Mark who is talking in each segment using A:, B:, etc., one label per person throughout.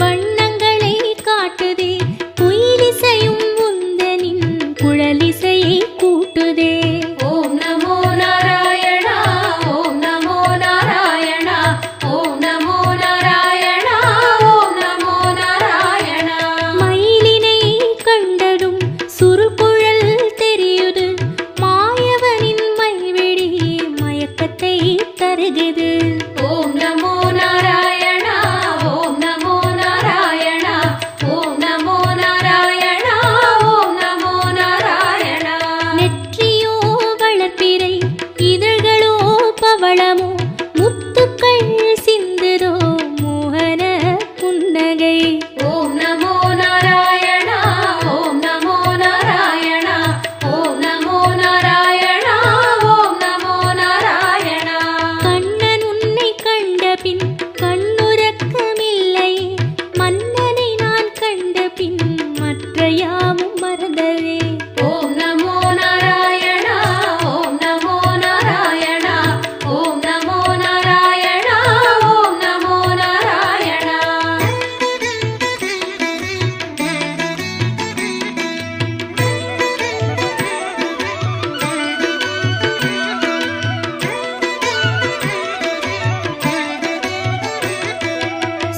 A: வண்ணங்களை காட்டுதே, குயிலிசையும் உந்தனின் குழலிசையை கூட்டுதே.
B: ஓம் நமோ நாராயணா, ஓம் நமோ நாராயணா, ஓம் நமோ நாராயணா, ஓம் நமோ நாராயணா.
A: மயிலினை கண்டதும் சுருக்குழல் தெரியுது, மாயவனின் மைவிழி மயக்கத்தை தருகுது.
B: ஓம் நமோ நாராயணா, ஓம் நமோ நாராயணா, ஓம் நமோ நாராயணா, ஓம் நமோ நாராயணா.
A: நெற்றியோ வளர்ப்பிறை, இதழ்களோ பவளமோ, முத்துக்கள் சிந்துதோ மோகன புன்னகை.
B: ஓம் நமோ நாராயணா, ஓம் நமோ நாராயணா, ஓம் நமோ நாராயணா, ஓம் நமோ நாராயணா.
A: கண்ணன் உன்னை கண்டபின் கண்ணுறக்கமில்லை, மன்னனை நான் கண்டபின் மற்ற யாவும் மறந்ததே.
B: ஓம் நமோ நாராயணா, ஓம் நமோ நாராயணா, ஓம் நமோ நாராயணா, ஓம் நமோ நாராயணா.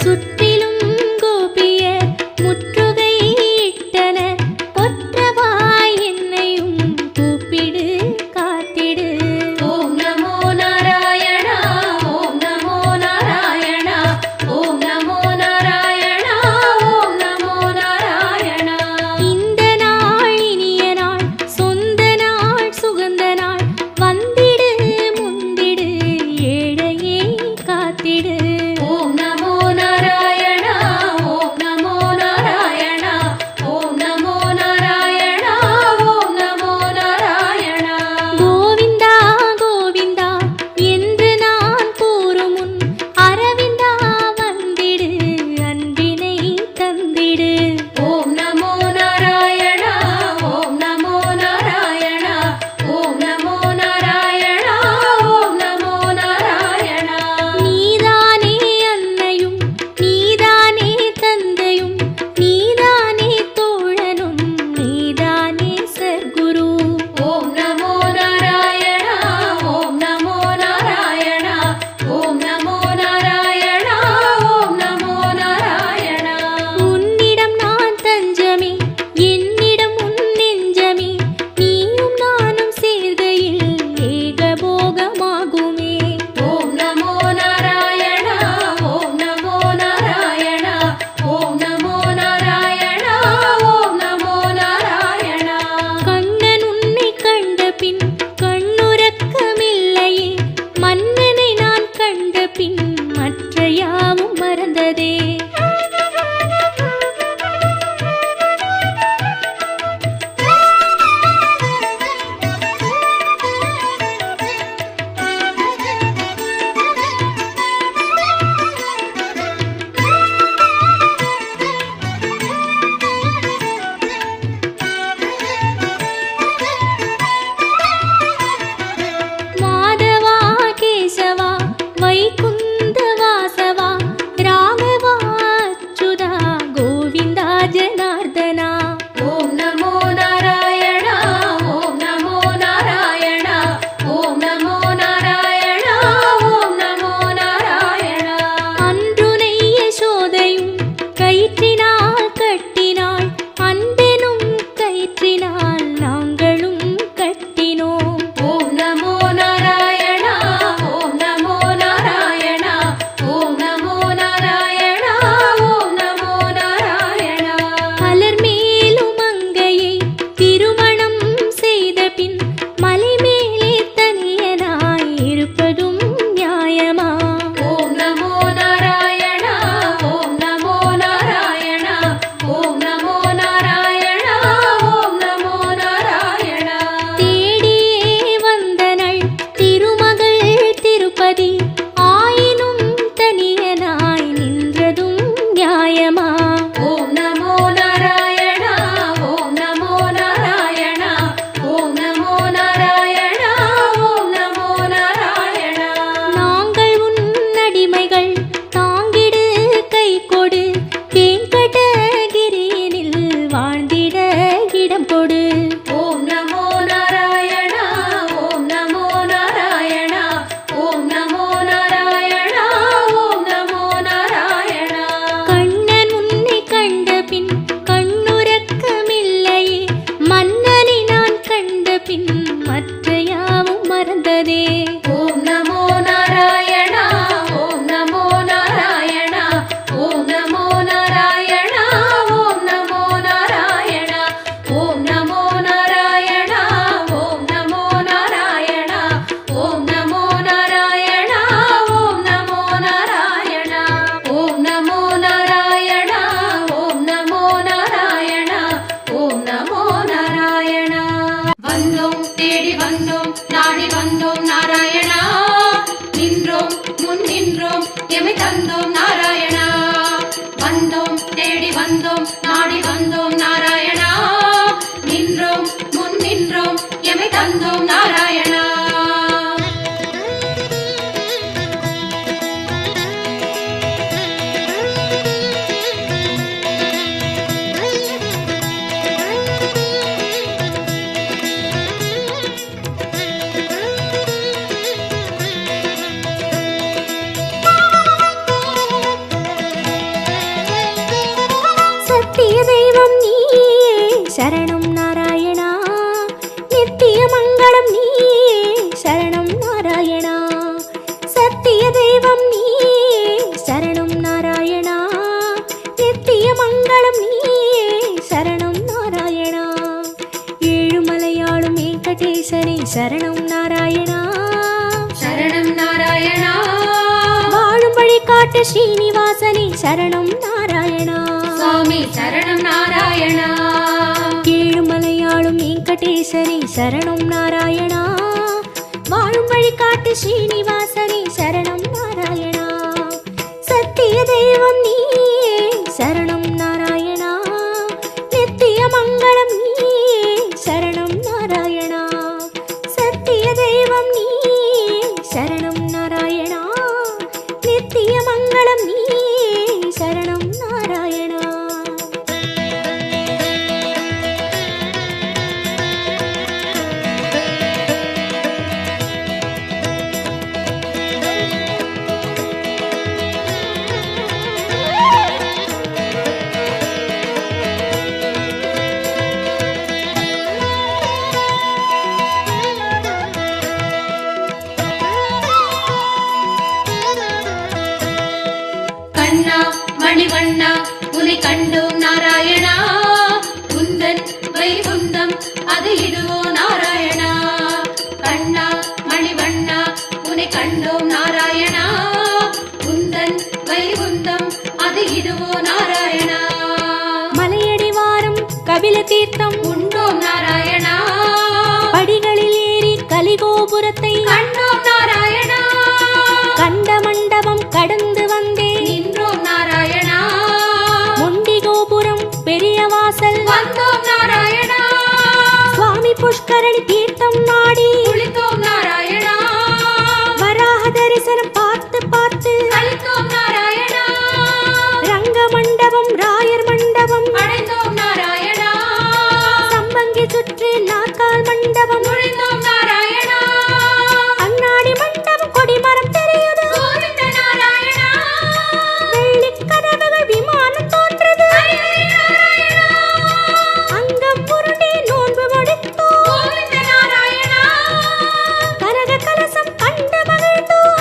A: சுற்றிலும் கோபியர் முற்றுகை இட்டனர், பொற்றவாய் என்னையும் கூப்பிடு காத்திடு.
B: ஓம் நமோ நாராயணா, ஓம் நமோ நாராயணா, ஓம் நமோ நாராயணா, ஓம் நமோ நாராயணா.
A: இந்த நாள் இனிய நாள், சொந்த நாள் சுகந்த நாள், வந்திடு முந்திடு ஏழையே காத்திடு.
B: ஓம் நமோ நாராயணா, ஓம் நமோ நாராயணா, ஓம் நமோ நாராயணா, ஓம் நமோ நாராயணா.
A: கோவிந்தா கோவிந்தா என்று நான் கூறும் முன், அரவிந்தா வந்திடு அன்பினை தந்திடு.
B: ஓம் நமோ நாராயணா, ஓம் நமோ நாராயணா, ஓம் நமோ நாராயணா, ஓம் நமோ நாராயணா.
A: நீதானே அன்னையும், நீதானே தந்தையும், நீதானே தோழனும், நீதானே சர்க்குரு.
B: ஓம் நமோ நாராயணா, ஓம் நமோ நாராயணா, ஓம் நமோ நாராயணா, ஓம் நமோ நாராயணா.
A: உன்னிடம் நான் தஞ்சமே, என்னிடம் உன் நெஞ்சமே, நீயும் நானும் சேர்கையில் ஏகபோகமாகுமே.
B: ஓம் நமோ நாராயணா, ஓம் நமோ நாராயணா, ஓம் நமோ நாராயணா, ஓம் நமோ நாராயணா.
A: கண்ணன் உன்னை கண்டபின் கண்ணுறக்கமில்லையே, மன்னனை நான் கண்டபின் மற்ற யாவும் மறந்ததே. மாதவா கேசவா வைகுந்த வாசவா, ராகவா அச்சுதா கோவிந்தா ஜனார்தனா.
B: ஓம் நமோ நாராயணா, ஓம் நமோ நாராயணா, ஓம் நமோ நாராயணா, ஓம் நமோ நாராயணா.
A: அன்றுனை யசோதையும் கயிற்றினால் கட்டினாள், அன்பெனும் கயிற்றினால் நாங்களும் கட்டினோம்.
B: ஓம் நமோ நாராயணா, ஓம் நமோ நாராயணா, ஓம் நமோ நாராயணா, ஓம் நமோ நாராயணா.
A: மலர் மேலும் அங்கையை திருமணம் செய்த பின், மலை மேலே தனியனாய் இருப்பதும் நியாயமா?
B: ஓம் நமோ நாராயணா, ஓம் நமோ நாராயணா, வந்தோம் தேடி வந்தோம் நாடி வந்தோம் நாராயணா நின்றோம் முன் நின்றோம் எமை தந்தோம் நாராயணா
A: சத்திய தெய்வம் நீயே சரணம் நாராயணா நித்திய மங்களம் நீயே சரணம் நாராயணா சத்திய தெய்வம் நீயே சரணம் நாராயணா நித்திய மங்களம் நீயே சரணம் நாராயணா ஏழுமலையாளும் வெங்கடேசனே சரணம் நாராயணா
B: சரணம் நாராயணா
A: வாழும் வழி காட்டு ஸ்ரீனிவாசனே சரணம் நாராயணா
B: சுவாமி சரணம் நாராயணா
A: ஏழுமலையாளும் வெங்கடேசனே சரணம் நாராயணா வாழும் வழி காட்டு ஸ்ரீனிவாசனே சரணம் நாராயணா சத்திய தெய்வம் நீயே சரணம் நாராயணா நித்திய மங்களம் நீயே சரணம் நாராயணா சத்திய தெய்வம் நீயே சரணம் நாராயணா நித்திய மங்களம் நீயே சரணம் நாராயணா
B: கண்ணா மணிவண்ணா உனை கண்டோம் நாராயணா உந்தன் வைகுந்தம் அது இதுவோ நாராயணா கண்ணா மணிவண்ணா உனை கண்டோம் நாராயணா உந்தன் வைகுந்தம் அது இதுவோ நாராயணா
A: மலையடிவாரம் கபில தீர்த்தம்
B: உண்டோம் நாராயணா
A: படிகளில் ஏறி கலிகோபுரத்தை
B: கண்டோம் நாராயணா
A: கண்ட மண்டபம் கடந்து வந்தேன்
B: நின்றோம் நாராயணா
A: முண்டி கோபுரம் பெரிய வாசல்
B: வந்தோம் நாராயணா
A: சுவாமி புஷ்கரணி தீர்த்தம் நாடி
B: குளித்தோம் நாராயணா
A: வராக தரிசனம் பார்த்து பார்த்து
B: கழித்தோம் நாராயணா
A: ரங்க மண்டபம் ராயர் மண்டபம்
B: அடைந்தோம் நாராயணா
A: சம்பங்கி சுற்றி நாற்கால் மண்டபம்
B: நுழைந்தோம் நாராயணா
A: அண்ணாடி மண்டபம் கொடிமரம் தெரியுது
B: கோவிந்த நாராயணா
A: வெள்ளிக் கதவுகள் விமானம் தோன்றது
B: நாராயணா
A: அங்கம் புரண்டி நோன்பு முடித்தோம்
B: கோவிந்த நாராயணா
A: கனக கலசம் கண்டு மகிழ்ந்தோம்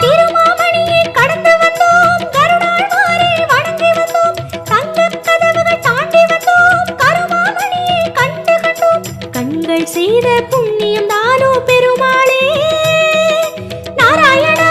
A: திருமாமணியை கடந்து வந்தோம் கருணாழ்வாரை வணங்கி வந்தோம் தங்கக் கதவுகள் தாண்டி வந்தோம் கருமாமணியை கண்டு கண்டோம் கண்கள் செய்த புண்ணியம் தானோ பெருமாளே நாராயணா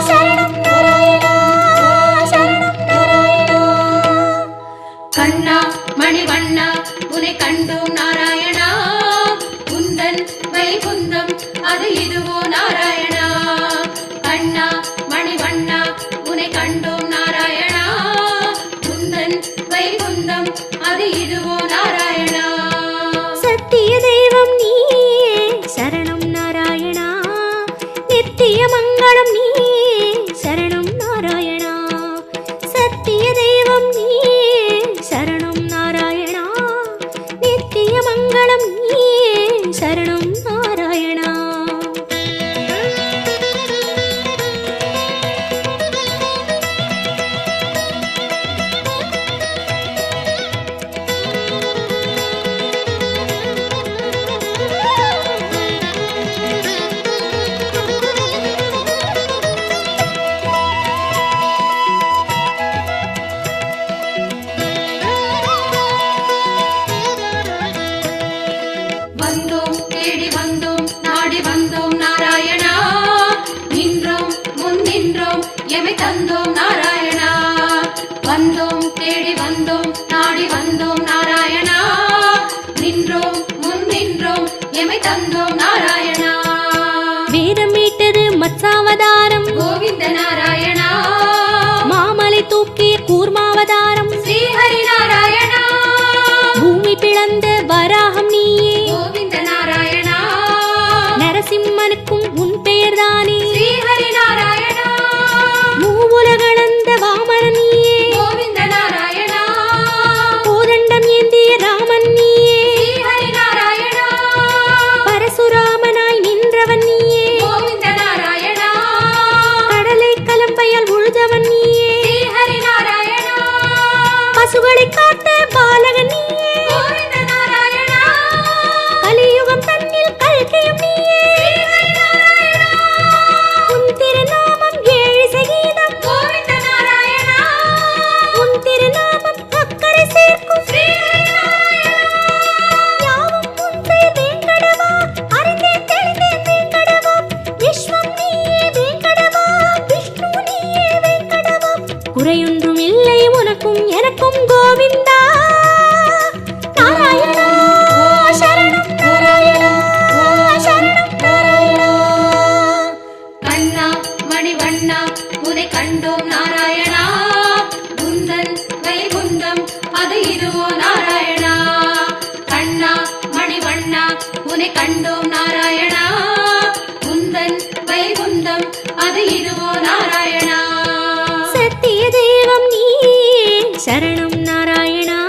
A: சரணம் நாராயணா சரணம் நாராயணா
B: கண்ணா மணிவண்ணா உனை கண்டோம் நாராயணா உந்தன் வைகுந்தம் அது இதுவோ நாராயணா கண்ணா மணிவண்ணா உனை கண்டோம் நாராயணா உந்தன் வைகுந்தம் அது இதுவோ நாராயணா
A: சத்திய தெய்வம் நீயே சரணம் நாராயணா நித்திய மங்களம் நீயே சரணம் நாராயணா சத்திய தெய்வம் நீயே சரணம் நாராயணா நித்திய மங்களம் நீயே சரணம் நாராயணா
B: வந்தோம் தேடி வந்தோம் நாடி வந்தோம் நாராயணா நின்றோம் முன் நின்றோம் எமை தந்தோம் நாராயணா வந்தோம் தேடி வந்தோம் நாடி வந்தோம் நாராயணா நின்றோம் முன் நின்றோம் எமை தந்தோம் நாராயணா
A: வேதம் மீட்டது மத்சாவதாரம்
B: கோவிந்த நாராயணா
A: குறையொன்றும் இல்லை உனக்கும் எனக்கும் கோவிந்தா. நாராயணா சரணம் நாராயணா சரணம் நாராயணா.
B: கண்ணா மணிவண்ணா உனை கண்டோம் நாராயணா, குந்தன் வைகுந்தம் அது இதுவோ நாராயணா. கண்ணா மணிவண்ணா உனை கண்டோம் நாராயணா, குந்தன் வைகுந்தம் அது இதுவோ நாராயணா.
A: சத்திய தெய்வம் நீயே சரணம் நாராயணா,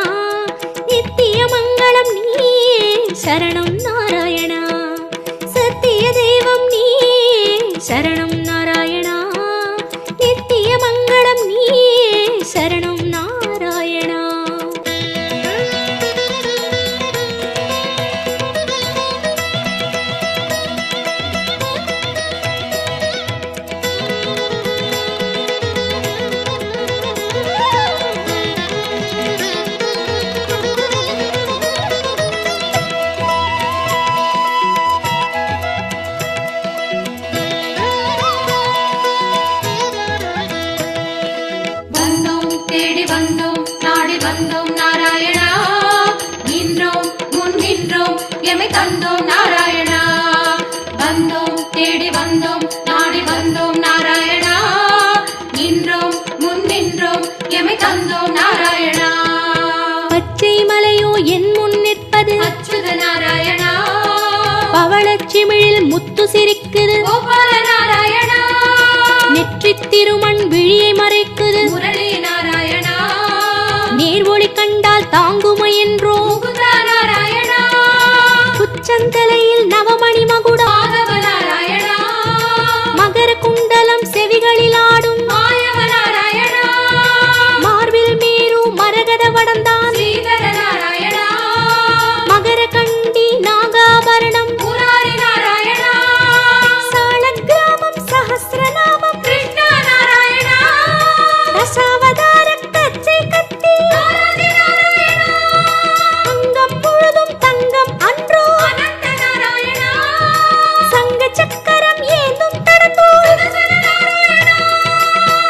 A: நித்திய மங்களம் நீயே சரணம் நாராயணா. சத்திய தெய்வம் நீயே சரணம் நாராயணா, நித்திய மங்களம் நீயே சரணம் நாராயணா.
B: வந்தோம் தேடி வந்தோம் நாடி வந்தோம் நாராயணா, நின்றோம் முன் நின்றோம் எமை தந்தோம் நாராயணா. வந்தோம் தேடி வந்தோம் நாடி வந்தோம் நாராயணா, நின்றோம் முன் நின்றோம் எமை தந்தோம் நாராயணா.
A: பச்சை மலையோ என் முன் நிற்பது
B: அச்சுத நாராயணா,
A: பவளச்சிமிழில் முத்து சிரிக்குது,
B: கோபால நாராயணா,
A: நெற்றித் திருமண் விழியை மறைக்குது,
B: முரளி நாராயணா,
A: நேர்வொளி கண்டால் தாங்குமோ என்றோ,
B: முகுந்தா நாராயணா,
A: உச்சந்தலையில் நவமணி மகுடம்,
B: மாதவ நாராயணா,
A: மகர குண்டலம் செவிகளில் ஆடும்,
B: மாயவ நாராயணா,
A: மார்பில் மீறு மரகத வடந்தான்,
B: ஸ்ரீதர நாராயணா,
A: மகர கண்டி நாகாபரணம்,
B: முராரி நாராயணா,
A: சாளக்கிராமம் சஹஸ்ரநாமம்,
B: கிருஷ்ணா நாராயணா,
A: ரசாவதார கச்சை கத்தி,
B: ஆராதி நாராயணா,
A: அங்கம் முழுதும் தங்கம் அன்றோ,
B: அனந்த நாராயணா,
A: சங்க சக்கரம் ஏந்தும் தடத்தோடு,
B: சுதர்சன நாராயணா,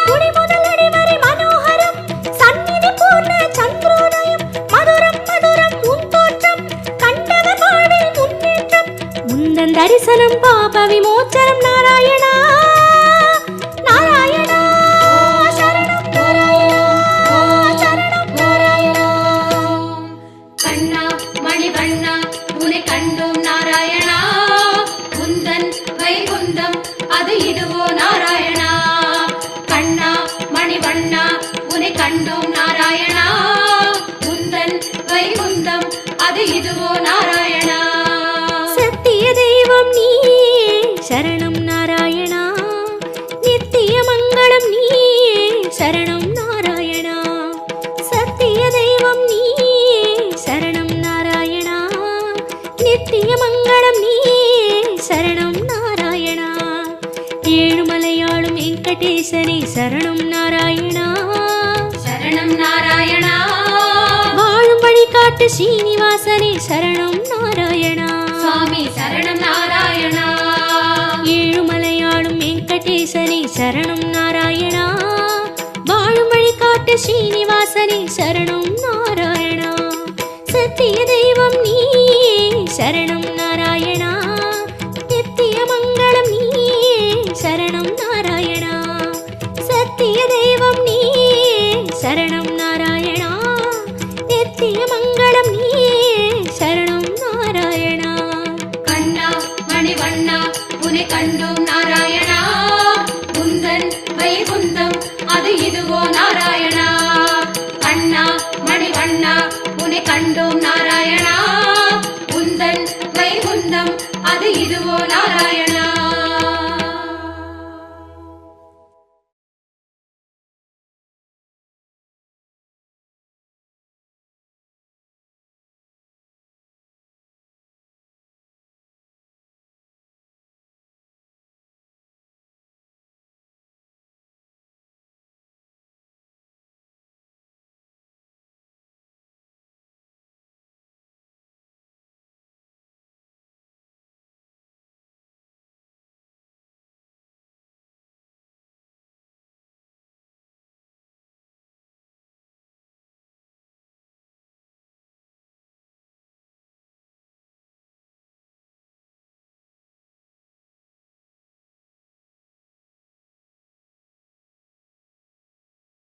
A: குடி முதல் அடிவரை மனோகரம், சந்நிதி பூர்ண சந்திரோதயம், மதுரம் மதுரம் உன் தோற்றம், கண்டவர் வாழ்வில் முன்னேற்றம், முந்தன் தரிசனம் பாப விமோச்சனம் நாராயணா. நாராயணா சரணம் நாராயணா சரணம் நாராயணா.
B: கண்ணா மணிவண்ணா உனை கண்டோம் நாராயணா, குந்தன் வைகுந்தம் அது இதுவோ நாராயணா. கண்ணா மணிவண்ணா உனை கண்டோம் நாராயணா, குந்தன் வைகுந்தம் அது இதுவோ நாராயணா.
A: சத்திய தெய்வம் நீயே சரணம் நாராயணா, நித்திய மங்களம் நீயே சரணம் நாராயணா. சத்திய தெய்வம் நீயே சரணம் நாராயணா, நித்திய மங்களம் நீயே சரணம் நாராயணா. ஏழுமலையாளும் வெங்கடேசனே சரணம் நாராயணா,
B: சரணம் நாராயணா,
A: வாழும் வழிகாட்டு ஸ்ரீனிவாசனே சரணம் நாராயணா.
B: சுவாமி சரணம் நாராயணா,
A: ஏழுமலையாளும் வெங்கடேசனே சரணம் நாராயணா, வாழும் வழிகாட்டு ஸ்ரீனிவாசனே சரணம்